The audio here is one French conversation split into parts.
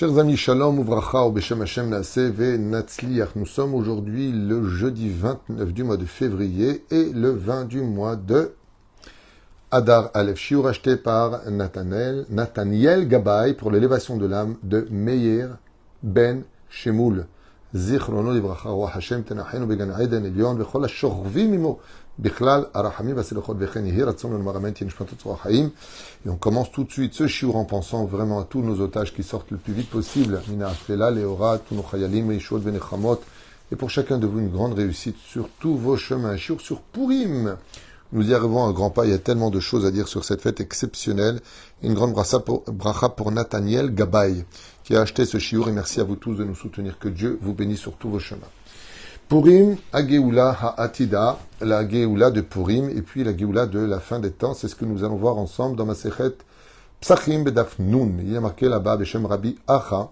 Chers amis, Shalom, Uvracha, Beshem Hashem Naaseh ve Natzliach. Nous sommes aujourd'hui le jeudi 29 du mois de février et le 20 du mois de Adar Aleph. Shiur acheté par Nathaniel Gabay pour l'élévation de l'âme de Meir Ben Shemoul. Zichrono livracha, Roi Hashem tenachenu began Eden Elion vechol hashorvim imo bichlal arachamim vaselechot vechen yehi ratzon l'maramen tinishmatot tzorah haim. Et on commence tout de suite ce shiur en pensant vraiment à tous nos otages qui sortent le plus vite possible. Mina afela, Léora, tous nos chayalim, Meishot, Venechamot. Et pour chacun de vous une grande réussite sur tous vos chemins. Shiur sur Purim. Nous y arrivons à grands pas. Il y a tellement de choses à dire sur cette fête exceptionnelle. Une grande bracha pour Nathaniel Gabay qui a acheté ce shiur. Et merci à vous tous de nous soutenir. Que Dieu vous bénisse sur tous vos chemins. Purim, Ageoula Ha'atida, la Geoula de Purim, et puis la Geoula de la fin des temps. C'est ce que nous allons voir ensemble dans Masechet Psachim Bedaf Nun. Il y a marqué là-bas, Beshem Rabbi Acha,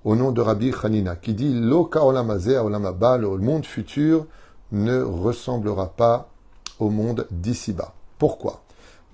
au nom de Rabbi Hanina, qui dit Lo Ka'olam Hazeh Ha'olam Haba, le monde futur ne ressemblera pas au monde d'ici-bas. Pourquoi?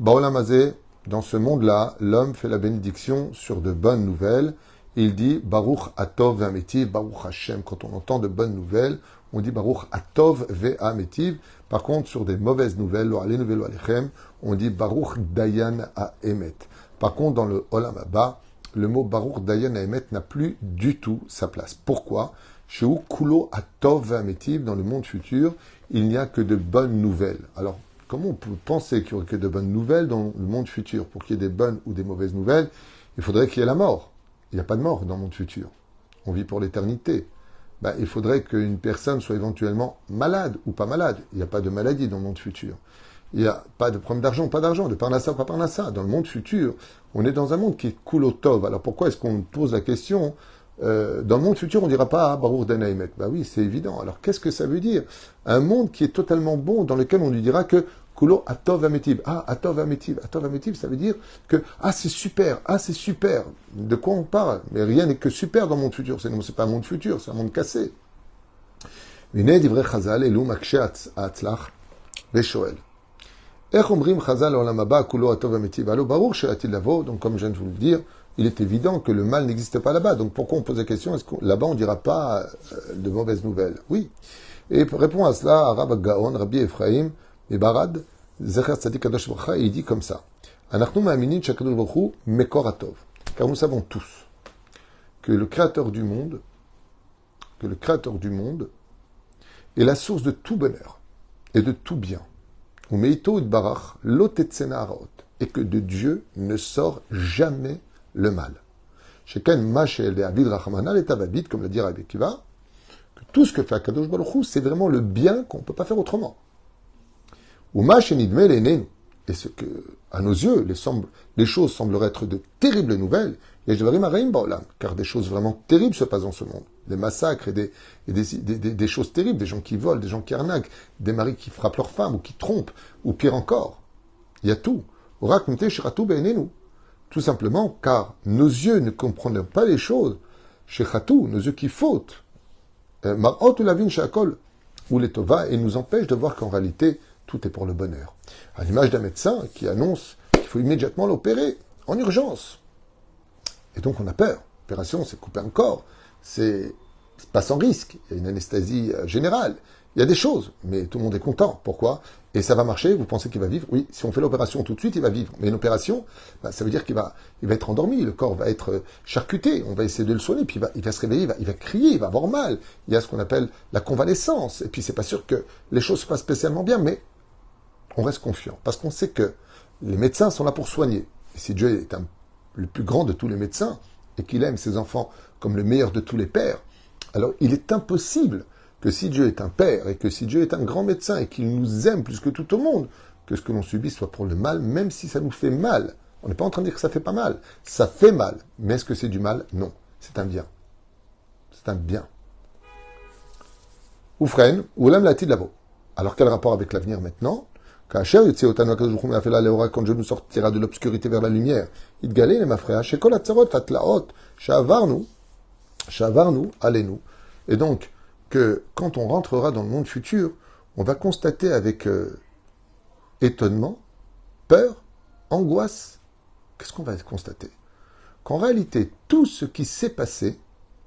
Ba'olam Hazeh, dans ce monde-là, l'homme fait la bénédiction sur de bonnes nouvelles. Il dit Baruch Atov Ve'ametiv, Baruch Hashem. Quand on entend de bonnes nouvelles, on dit Baruch Atov Ve'ametiv. Par contre, sur des mauvaises nouvelles, Lo Aleinu Ve'lo Alechem, on dit Baruch Dayan Ha'emet. Par contre, dans le Olam Haba, le mot Baruch Dayan Ha'emet n'a plus du tout sa place. Pourquoi? Chez où Kulo Atov Ve'ametiv, dans le monde futur, il n'y a que de bonnes nouvelles. Alors, comment on peut penser qu'il n'y aurait que de bonnes nouvelles dans le monde futur? Pour qu'il y ait des bonnes ou des mauvaises nouvelles, il faudrait qu'il y ait la mort. Il n'y a pas de mort dans le monde futur. On vit pour l'éternité. Il faudrait qu'une personne soit éventuellement malade ou pas malade. Il n'y a pas de maladie dans le monde futur. Il n'y a pas de problème d'argent, pas d'argent, de parnassa, pas parnassa. Dans le monde futur, on est dans un monde qui est kulotov. Alors pourquoi est-ce qu'on pose la question dans le monde futur, on ne dira pas Baruch Danaïmet. Oui, c'est évident. Alors qu'est-ce que ça veut dire? Un monde qui est totalement bon, dans lequel on lui dira que Kulo Atov Ametiv. Atov Ametiv. Atov Ametiv, ça veut dire que c'est super. C'est super. De quoi on parle? Mais rien n'est que super dans le monde futur. C'est pas un monde futur, c'est un monde cassé. Vine divrei Chazal elu makshe atzlach veshoel. Ech omrim Chazal olam haba Kulo Atov Ametiv. Allo baruch she'atil lavo. Donc comme je viens de vous le dire, il est évident que le mal n'existe pas là-bas. Donc pourquoi on pose la question? Est-ce que là-bas on ne dira pas de mauvaises nouvelles? Oui. Et répond à cela Rav Gaon, Rabbi Ephraim, et Barad, Zecher Tzadik Kadosh Bracha, il dit comme ça. Anachnu ma'aminin shakadosh baruch hu mekor hatov. Car nous savons tous que le Créateur du monde, est la source de tout bonheur et de tout bien. Umeito idbarach lo tetzena haraot. Et que de Dieu ne sort jamais le mal. Sheken ma she'el Avid Rachamana l'etavabit, comme le dit Rabbi Akiva, que tout ce que fait Akadosh Baruch Hu, c'est vraiment le bien qu'on ne peut pas faire autrement. Uma shenidme l'enenu. Et ce que, à nos yeux, les choses sembleraient être de terribles nouvelles, car des choses vraiment terribles se passent dans ce monde. Des massacres et des choses terribles, des gens qui volent, des gens qui arnaquent, des maris qui frappent leurs femmes ou qui trompent, ou pire encore. Il y a tout. Tout simplement car nos yeux ne comprennent pas les choses. Shechatou, nos yeux qui fautent. Mar'ot ulavin shakol, ou les tova, et nous empêchent de voir qu'en réalité, tout est pour le bonheur. À l'image d'un médecin qui annonce qu'il faut immédiatement l'opérer, en urgence. Et donc on a peur. L'opération, c'est couper un corps. C'est pas sans risque. Il y a une anesthésie générale. Il y a des choses, mais tout le monde est content. Pourquoi? Et ça va marcher, vous pensez qu'il va vivre? Oui, si on fait l'opération tout de suite, il va vivre. Mais une opération, ça veut dire qu'il va être endormi, le corps va être charcuté, on va essayer de le soigner, puis il va se réveiller, il va crier, il va avoir mal. Il y a ce qu'on appelle la convalescence. Et puis c'est pas sûr que les choses se passent spécialement bien, mais on reste confiant. Parce qu'on sait que les médecins sont là pour soigner. Et si Dieu est le plus grand de tous les médecins, et qu'il aime ses enfants comme le meilleur de tous les pères, alors il est impossible que si Dieu est un père et que si Dieu est un grand médecin et qu'il nous aime plus que tout au monde, que ce que l'on subit soit pour le mal, même si ça nous fait mal. On n'est pas en train de dire que ça fait pas mal. Ça fait mal. Mais est-ce que c'est du mal? Non. C'est un bien. C'est un bien. Oufren, oulam lati de lavo. Alors quel rapport avec l'avenir maintenant? Quand Dieu nous sortira de l'obscurité vers la lumière, il galé les mafréa, chez kol atzarot atlaot, shavarnu, allez-nous. Et donc, que quand on rentrera dans le monde futur, on va constater avec étonnement, peur, angoisse. Qu'est-ce qu'on va constater? qu'en réalité, tout ce qui s'est passé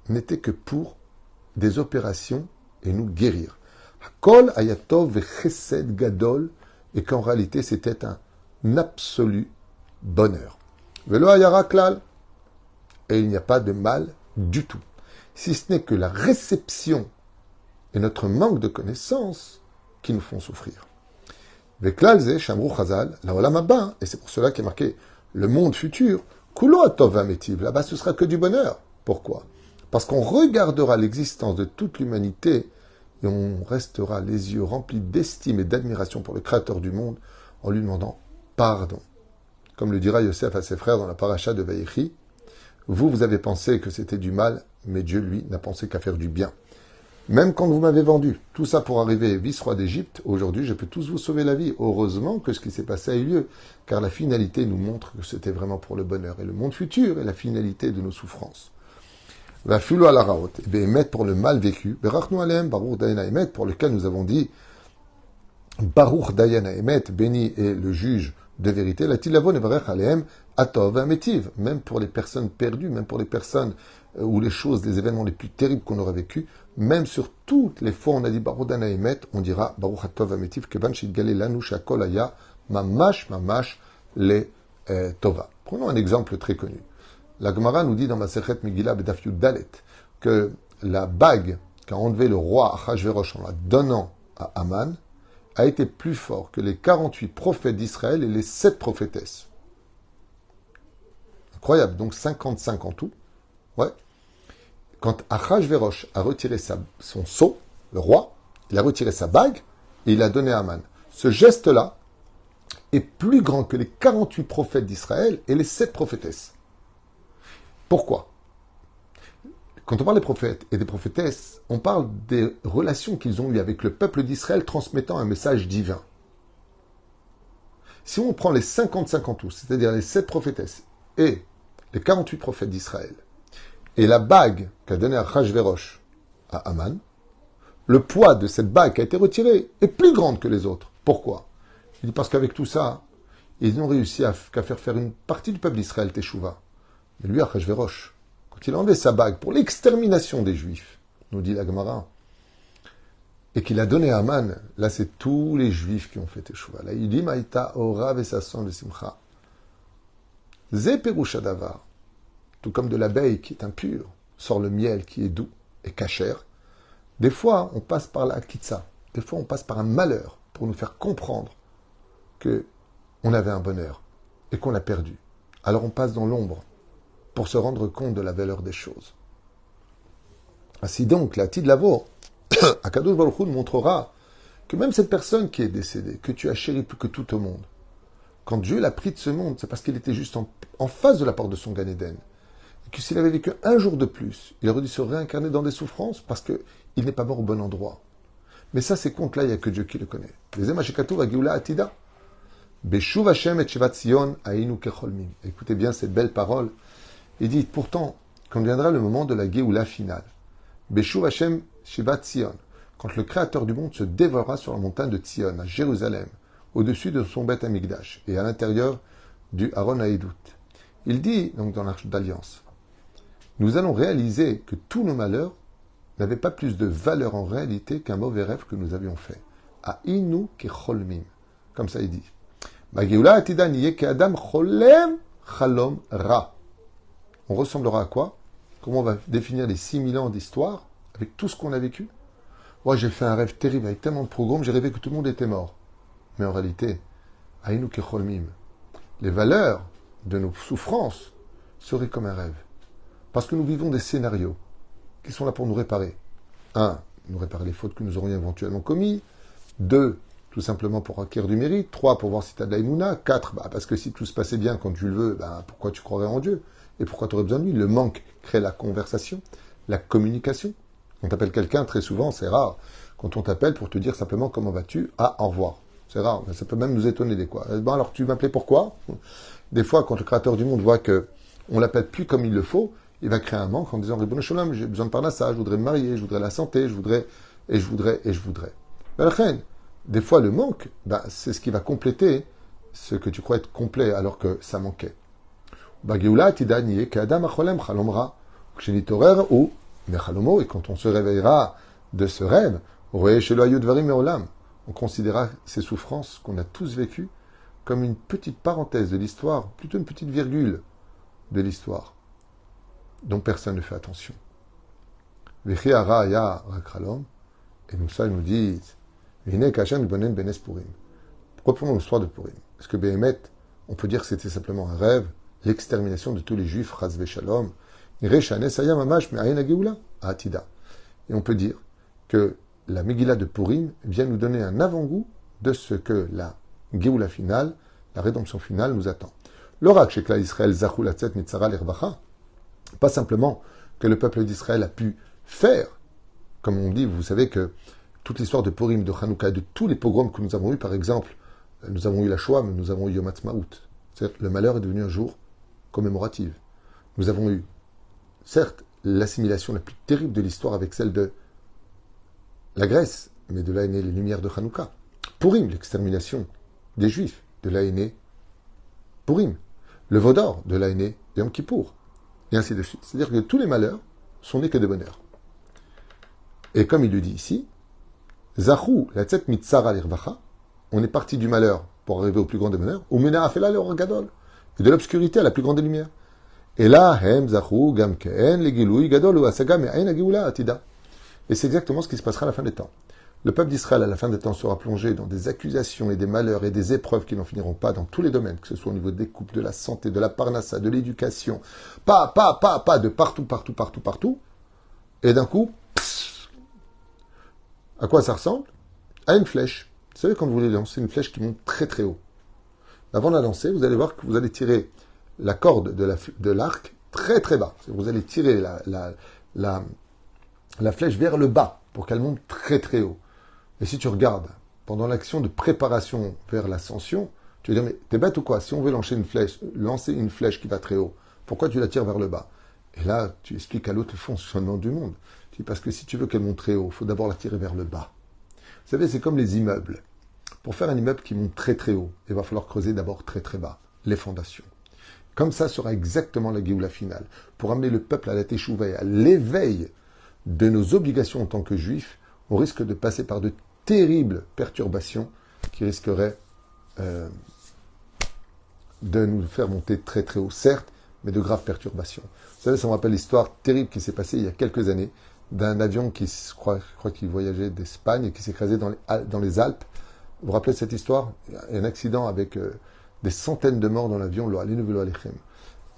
n'était que pour des opérations et nous guérir. Hakol ayatov vechesed gadol, et qu'en réalité, c'était un absolu bonheur. Velo ayara klal, et il n'y a pas de mal du tout. Si ce n'est que la réception et notre manque de connaissances qui nous font souffrir. Veklal ze shamru chazal, la olam haba, et c'est pour cela qu'il est marqué le monde futur, kulo atov vametiv, là-bas ce sera que du bonheur. Pourquoi? Parce qu'on regardera l'existence de toute l'humanité et on restera les yeux remplis d'estime et d'admiration pour le Créateur du monde en lui demandant pardon. Comme le dira Yosef à ses frères dans la paracha de Vaïchi, vous avez pensé que c'était du mal, mais Dieu, lui, n'a pensé qu'à faire du bien. Même quand vous m'avez vendu, tout ça pour arriver vice-roi d'Égypte, aujourd'hui, je peux tous vous sauver la vie. Heureusement que ce qui s'est passé a eu lieu, car la finalité nous montre que c'était vraiment pour le bonheur. Et le monde futur est la finalité de nos souffrances. Va fulo à la raot, et bien pour le mal vécu, berachnu alem, baruch dayana emet, pour lequel nous avons dit, baruch dayana emet, béni est le juge de vérité, la tilavon et barech alem, atov ametiv, même pour les personnes perdues, même pour les personnes ou les choses, les événements les plus terribles qu'on aurait vécu, même sur toutes les fois on a dit baruch dayana emet, on dira baruch atov ametiv, kevan shitgale lanu shakol aya, mamash le tova. Prenons un exemple très connu. La Gemara nous dit dans Masechet Megillah Bedaf Yud Dalet que la bague qu'a enlevé le roi Achashverosh en la donnant à Aman a été plus fort que les 48 prophètes d'Israël et les 7 prophétesses. Incroyable, donc 55 en tout. Ouais. Quand Achashverosh a retiré son sceau, le roi, il a retiré sa bague et il l'a donné à Aman. Ce geste-là est plus grand que les 48 prophètes d'Israël et les 7 prophétesses. Pourquoi? Quand on parle des prophètes et des prophétesses, on parle des relations qu'ils ont eues avec le peuple d'Israël transmettant un message divin. Si on prend les 55 en tout, c'est-à-dire les 7 prophétesses et les 48 prophètes d'Israël, et la bague qu'a donnée Achashverosh à Aman, le poids de cette bague qui a été retirée est plus grande que les autres. Pourquoi? Il dit parce qu'avec tout ça, ils n'ont réussi qu'à faire une partie du peuple d'Israël teshuva. Mais lui, Achashverosh, quand il a enlevé sa bague pour l'extermination des Juifs, nous dit la Gemara, et qu'il a donné à Aman, là c'est tous les Juifs qui ont fait teshuva. Là il dit Maïta ora vesasson vesimcha. Ze perusha davar. Tout comme de l'abeille qui est impure, sort le miel qui est doux et cachère. Des fois, on passe par la kitsa. Des fois, on passe par un malheur pour nous faire comprendre que on avait un bonheur et qu'on l'a perdu. Alors on passe dans l'ombre pour se rendre compte de la valeur des choses. Ainsi donc, la Tidlavo, Akadosh Baruch Hu nous montrera que même cette personne qui est décédée, que tu as chérie plus que tout au monde, quand Dieu l'a pris de ce monde, c'est parce qu'il était juste en face de la porte de son Gan Eden. Et que s'il avait vécu un jour de plus, il aurait dû se réincarner dans des souffrances parce qu'il n'est pas mort au bon endroit. Mais ça, ces comptes-là, il n'y a que Dieu qui le connaît. Les Emashekatu va Geoula Atida. Beshuv Hashem et Shivat Zion Ainu Kecholmim. Écoutez bien cette belle parole. Il dit pourtant, quand viendra le moment de la Géoula finale, Beshuv Hashem Shivat Zion, quand le Créateur du monde se dévorera sur la montagne de Tzion, à Jérusalem, au-dessus de son Beth Amikdash et à l'intérieur du Aaron Haïdout. Il dit, donc dans l'Arche d'Alliance, nous allons réaliser que tous nos malheurs n'avaient pas plus de valeur en réalité qu'un mauvais rêve que nous avions fait. A inu kecholmim. Comme ça il dit. Ma Géoula atida niye ke'adam cholem chalom ra. On ressemblera à quoi? Comment on va définir les 6000 ans d'histoire avec tout ce qu'on a vécu? Moi, j'ai fait un rêve terrible avec tellement de programmes, j'ai rêvé que tout le monde était mort. Mais en réalité, Aïnou Kecholmim, les valeurs de nos souffrances seraient comme un rêve. Parce que nous vivons des scénarios qui sont là pour nous réparer. 1, nous réparer les fautes que nous aurions éventuellement commises. 2, tout simplement pour acquérir du mérite. 3, pour voir si tu as de l'aïmouna. 4, parce que si tout se passait bien quand tu le veux, pourquoi tu croirais en Dieu? Et pourquoi tu aurais besoin de lui? Le manque crée la conversation, la communication. On t'appelle quelqu'un, très souvent, c'est rare. Quand on t'appelle pour te dire simplement comment vas-tu, au revoir. C'est rare, mais ça peut même nous étonner des quoi. Alors tu m'appelais pourquoi? Des fois, quand le Créateur du monde voit que on l'appelle plus comme il le faut, il va créer un manque en disant Ribono Shalom, j'ai besoin de parnassa, je voudrais me marier, je voudrais la santé, je voudrais. Des fois, le manque, c'est ce qui va compléter ce que tu crois être complet alors que ça manquait. Bagéoula tidaniye kadam acholem chalomra. Kshenitorer ou mechalomo, et quand on se réveillera de ce rêve, on considérera ces souffrances qu'on a tous vécues comme une petite parenthèse de l'histoire, plutôt une petite virgule de l'histoire, dont personne ne fait attention. Et nous ça, ils nous disent, reprenons l'histoire de Purim. Est-ce que Behemet, on peut dire que c'était simplement un rêve, l'extermination de tous les juifs, Chas Shalom, et on peut dire que la Megillah de Purim vient nous donner un avant-goût de ce que la Géoula finale, la rédemption finale, nous attend. L'oracle chez Israël, Zachou Latzet Mitzara l'Irvacha, pas simplement que le peuple d'Israël a pu faire, comme on dit, vous savez que toute l'histoire de Purim, de Hanouka, de tous les pogroms que nous avons eus, par exemple, nous avons eu la Shoah, mais nous avons eu Yom Ha'atzmaut. C'est-à-dire, le malheur est devenu un jour commémoratif. Nous avons eu, certes, l'assimilation la plus terrible de l'histoire avec celle de la Grèce, mais de là est née les lumières de Hanouka. Purim, l'extermination des Juifs, de là est né Purim. Le veau d'or, de là est né Yom Kippour, et ainsi de suite. C'est-à-dire que tous les malheurs sont nés que de bonheur. Et comme il le dit ici, Zachou, la tzet mitzara l'irvacha, on est parti du malheur pour arriver au plus grand des bonheurs, ou mena afela le gadol, et de l'obscurité à la plus grande des lumières. Et là, hem zachou gam keen le giloui gadol ou asaga me'ain agioula atida. Et c'est exactement ce qui se passera à la fin des temps. Le peuple d'Israël, à la fin des temps, sera plongé dans des accusations et des malheurs et des épreuves qui n'en finiront pas dans tous les domaines, que ce soit au niveau des couples, de la santé, de la parnassa, de l'éducation, pas, de partout. Et d'un coup, à quoi ça ressemble? À une flèche. Vous savez, quand vous voulez lancer une flèche qui monte très très haut. Avant de la lancer, vous allez voir que vous allez tirer la corde de l'arc très très bas. Vous allez tirer la flèche vers le bas pour qu'elle monte très très haut. Et si tu regardes, pendant l'action de préparation vers l'ascension, tu vas dire, mais t'es bête ou quoi? Si on veut lancer une flèche qui va très haut, pourquoi tu la tires vers le bas? Et là, tu expliques à l'autre le fonctionnement du monde. Tu dis, parce que si tu veux qu'elle monte très haut, il faut d'abord la tirer vers le bas. Vous savez, c'est comme les immeubles. Pour faire un immeuble qui monte très très haut, il va falloir creuser d'abord très très bas, les fondations. Comme ça sera exactement la Géoula finale. Pour amener le peuple à la Teshuvah et à l'éveil de nos obligations en tant que juifs, on risque de passer par de terribles perturbations qui risqueraient de nous faire monter très très haut, certes, mais de graves perturbations. Vous savez, ça me rappelle l'histoire terrible qui s'est passée il y a quelques années d'un avion qui, je crois qu'il voyageait d'Espagne et qui s'est écrasé dans les Alpes. Vous vous rappelez cette histoire? Il y a un accident avec des centaines de morts dans l'avion, lo alinu velo alechem.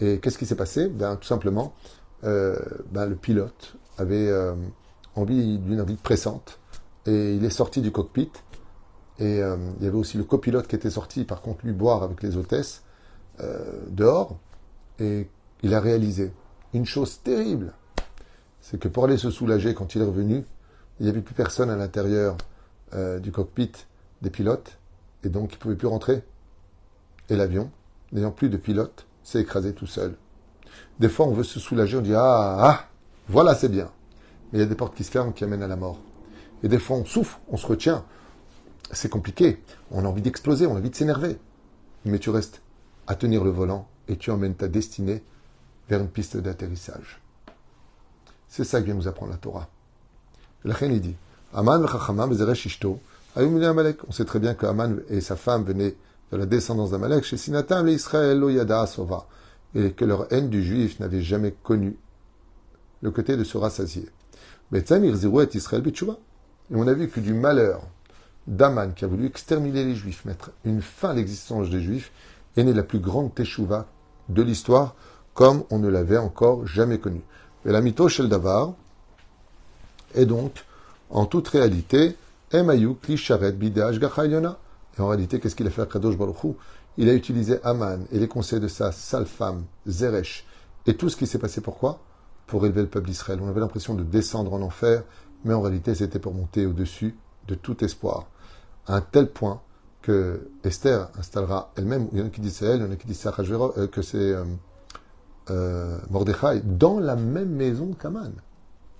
Et qu'est-ce qui s'est passé? Tout simplement, le pilote avait envie d'une envie pressante et il est sorti du cockpit. Et il y avait aussi le copilote qui était sorti, par contre, lui boire avec les hôtesses dehors. Et il a réalisé une chose terrible. C'est que pour aller se soulager, quand il est revenu, il n'y avait plus personne à l'intérieur du cockpit des pilotes. Et donc, il ne pouvait plus rentrer. Et l'avion, n'ayant plus de pilote, s'est écrasé tout seul. Des fois, on veut se soulager, on dit « voilà, c'est bien ». Mais il y a des portes qui se ferment qui amènent à la mort. Et des fois, on souffre, on se retient. C'est compliqué. On a envie d'exploser, on a envie de s'énerver. Mais tu restes à tenir le volant et tu emmènes ta destinée vers une piste d'atterrissage. C'est ça que vient nous apprendre la Torah. La reine, il dit Aman v'chachamam v'zeresh ishto ayum minei Amalek. On sait très bien que Aman et sa femme venaient de la descendance d'Amalek chez Sinatam l'Israël lo yada sova, et que leur haine du juif n'avait jamais connu le côté de se rassasier. Betzem irziru et Israël b'tshuva. Et on a vu que du malheur d'Aman qui a voulu exterminer les juifs, mettre une fin à l'existence des juifs, est née la plus grande teshuva de l'histoire, comme on ne l'avait encore jamais connue. Et la mytho shel davar est donc, en toute réalité, Emayu kli sharet bideh gacha Eliona. Et en réalité, qu'est-ce qu'il a fait à Kadosh Baruch Hu? Il a utilisé Aman et les conseils de sa sale femme, Zeresh, et tout ce qui s'est passé pourquoi? Pour élever le peuple d'Israël. On avait l'impression de descendre en enfer, mais en réalité, c'était pour monter au-dessus de tout espoir. À un tel point que Esther installera elle-même, il y en a qui disent c'est elle, il y en a qui disent que c'est Mordechai, dans la même maison qu'Aman.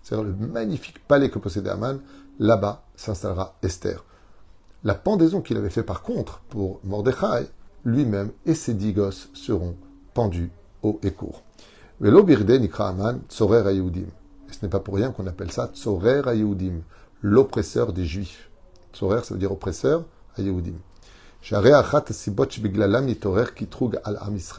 C'est-à-dire le magnifique palais que possédait Aman, là-bas s'installera Esther. La pendaison qu'il avait fait par contre pour Mordechai, lui-même et ses 10 gosses seront pendus haut et court. Velo birde nikra Aman tzorer hayehudim. Et ce n'est pas pour rien qu'on appelle ça tzorer hayehudim, l'oppresseur des Juifs. Tzorer, ça veut dire oppresseur, hayehudim.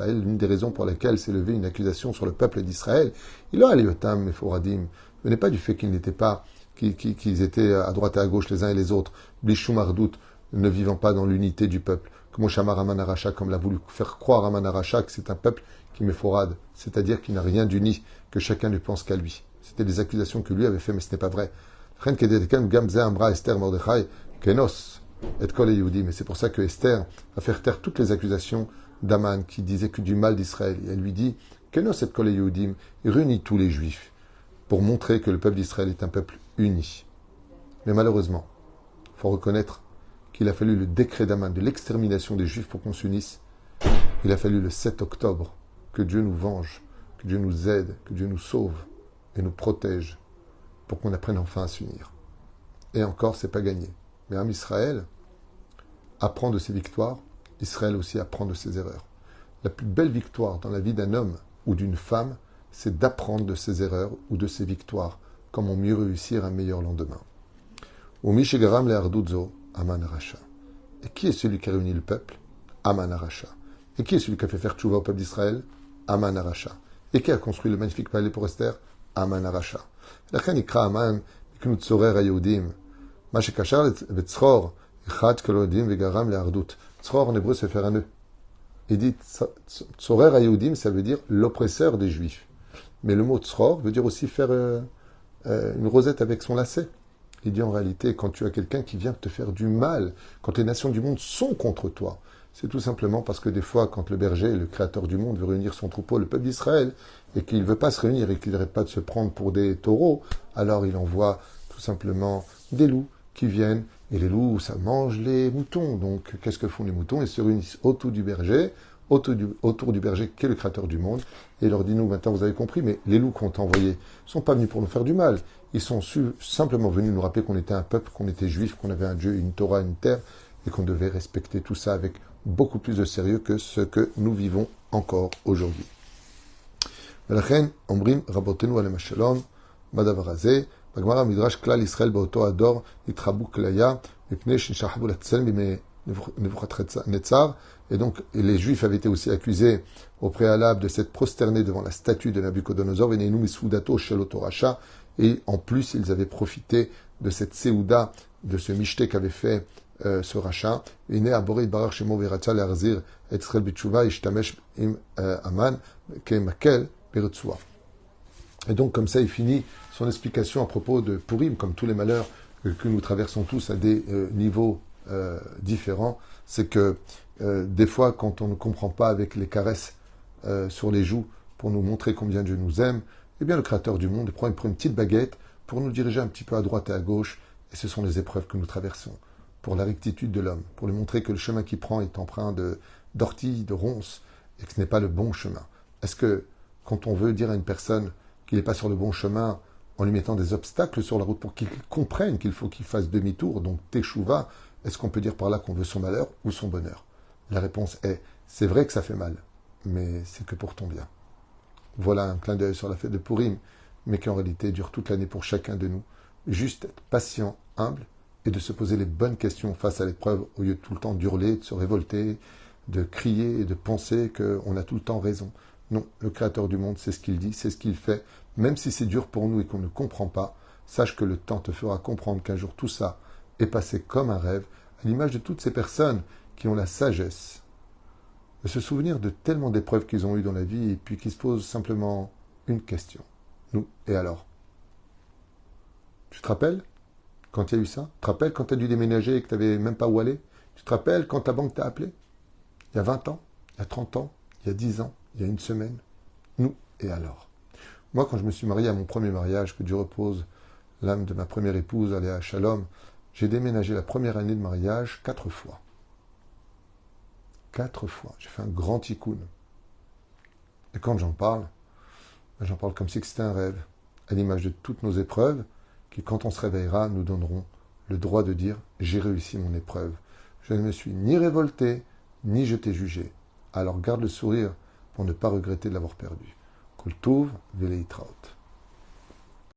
L'une des raisons pour lesquelles s'est levée une accusation sur le peuple d'Israël, il a aliotam meforadim, venait pas du fait qu'ils n'étaient pas, qu'ils étaient à droite et à gauche les uns et les autres, blishum ardout, ne vivant pas dans l'unité du peuple. Comme Shamar Aman Aracha, comme l'a voulu faire croire Aman Aracha, que c'est un peuple qui méforade, c'est-à-dire qui n'a rien d'uni, que chacun ne pense qu'à lui. C'était des accusations que lui avait fait, mais ce n'est pas vrai. Kenos. Et Kol Yehudi, mais c'est pour ça que Esther va faire taire toutes les accusations d'Aman qui disait que du mal d'Israël. Et elle lui dit Kenos et Kol Yehudim, il réunit tous les Juifs pour montrer que le peuple d'Israël est un peuple uni. Mais malheureusement, il faut reconnaître qu'il a fallu le décret d'Aman de l'extermination des Juifs pour qu'on s'unisse. Il a fallu le 7 octobre que Dieu nous venge, que Dieu nous aide, que Dieu nous sauve et nous protège pour qu'on apprenne enfin à s'unir. Et encore, c'est pas gagné. Mais Israël apprend de ses victoires, Israël aussi apprend de ses erreurs. La plus belle victoire dans la vie d'un homme ou d'une femme, c'est d'apprendre de ses erreurs ou de ses victoires, comment mieux réussir un meilleur lendemain. Umishigaram le Arduzo, Aman Aracha. Et qui est celui qui a réuni le peuple? Aman Aracha. Et qui est celui qui a fait faire tchouva au peuple d'Israël? Aman Aracha. Et qui a construit le magnifique palais pour Esther? Aman Aracha. La Ikra Aman, Iknut Tzorer Hayehudim. Mashekachar le Tzror. Tzror en hébreu, c'est faire un nœud. Il dit Tzorer Hayehudim, ça veut dire l'oppresseur des Juifs. Mais le mot Tzror veut dire aussi faire une rosette avec son lacet. Il dit en réalité, quand tu as quelqu'un qui vient te faire du mal, quand les nations du monde sont contre toi, c'est tout simplement parce que des fois, quand le berger, le créateur du monde, veut réunir son troupeau, le peuple d'Israël, et qu'il ne veut pas se réunir et qu'il n'arrête pas de se prendre pour des taureaux, alors il envoie tout simplement des loups qui viennent. Et les loups, ça mange les moutons. Donc, qu'est-ce que font les moutons? Ils se réunissent autour du berger qui est le créateur du monde. Et il leur dit, nous, maintenant, vous avez compris, mais les loups qu'on t'a envoyés ne sont pas venus pour nous faire du mal. Ils sont simplement venus nous rappeler qu'on était un peuple, qu'on était juif, qu'on avait un Dieu, une Torah, une terre, et qu'on devait respecter tout ça avec beaucoup plus de sérieux que ce que nous vivons encore aujourd'hui. ולכן אומרים רבותינו עליהם השלום בדבר הזה, בגמרא מדרש כלל ישראל באותו הדור התחבאו כליה מפני שנשכבו לצלם בימי נבוכדנצר. Et donc les Juifs avaient été aussi accusés au préalable de s'être prosternés devant la statue de Nabucodonosor, et en plus ils avaient profité de cette séouda, de ce michté qu'avait fait ce rachat. Et donc comme ça il finit son explication à propos de Purim, comme tous les malheurs que nous traversons tous à des niveaux différents. C'est que des fois quand on ne comprend pas avec les caresses sur les joues pour nous montrer combien Dieu nous aime, eh bien le Créateur du monde prend une petite baguette pour nous diriger un petit peu à droite et à gauche, et ce sont les épreuves que nous traversons pour la rectitude de l'homme, pour lui montrer que le chemin qu'il prend est empreint d'orties, de ronces, et que ce n'est pas le bon chemin. Est-ce que quand on veut dire à une personne qu'il n'est pas sur le bon chemin, en lui mettant des obstacles sur la route pour qu'il comprenne qu'il faut qu'il fasse demi-tour, donc teshuva, est-ce qu'on peut dire par là qu'on veut son malheur ou son bonheur? La réponse est, c'est vrai que ça fait mal, mais c'est que pour ton bien. Voilà un clin d'œil sur la fête de Purim, mais qui en réalité dure toute l'année pour chacun de nous. Juste être patient, humble, et de se poser les bonnes questions face à l'épreuve, au lieu de tout le temps d'hurler, de se révolter, de crier et de penser qu'on a tout le temps raison. Non, le Créateur du monde, c'est ce qu'il dit, c'est ce qu'il fait. Même si c'est dur pour nous et qu'on ne comprend pas, sache que le temps te fera comprendre qu'un jour tout ça est passé comme un rêve, à l'image de toutes ces personnes qui ont la sagesse de se souvenir de tellement d'épreuves qu'ils ont eues dans la vie et puis qui se posent simplement une question. Nous, et alors? Tu te rappelles quand il y a eu ça? Tu te rappelles quand tu as dû déménager et que tu n'avais même pas où aller? Tu te rappelles quand ta banque t'a appelé? Il y a 20 ans, il y a 30 ans, il y a 10 ans, il y a une semaine. Nous, et alors? Moi, quand je me suis marié à mon premier mariage, que Dieu repose l'âme de ma première épouse, Aléa Shalom, j'ai déménagé la première année de mariage 4 fois. 4 fois. J'ai fait un grand tikkun. Et quand j'en parle comme si c'était un rêve, à l'image de toutes nos épreuves, qui, quand on se réveillera, nous donneront le droit de dire « j'ai réussi mon épreuve ». Je ne me suis ni révolté, ni je t'ai jugé. Alors garde le sourire, pour ne pas regretter de l'avoir perdu. Kol Tov Veleitraot.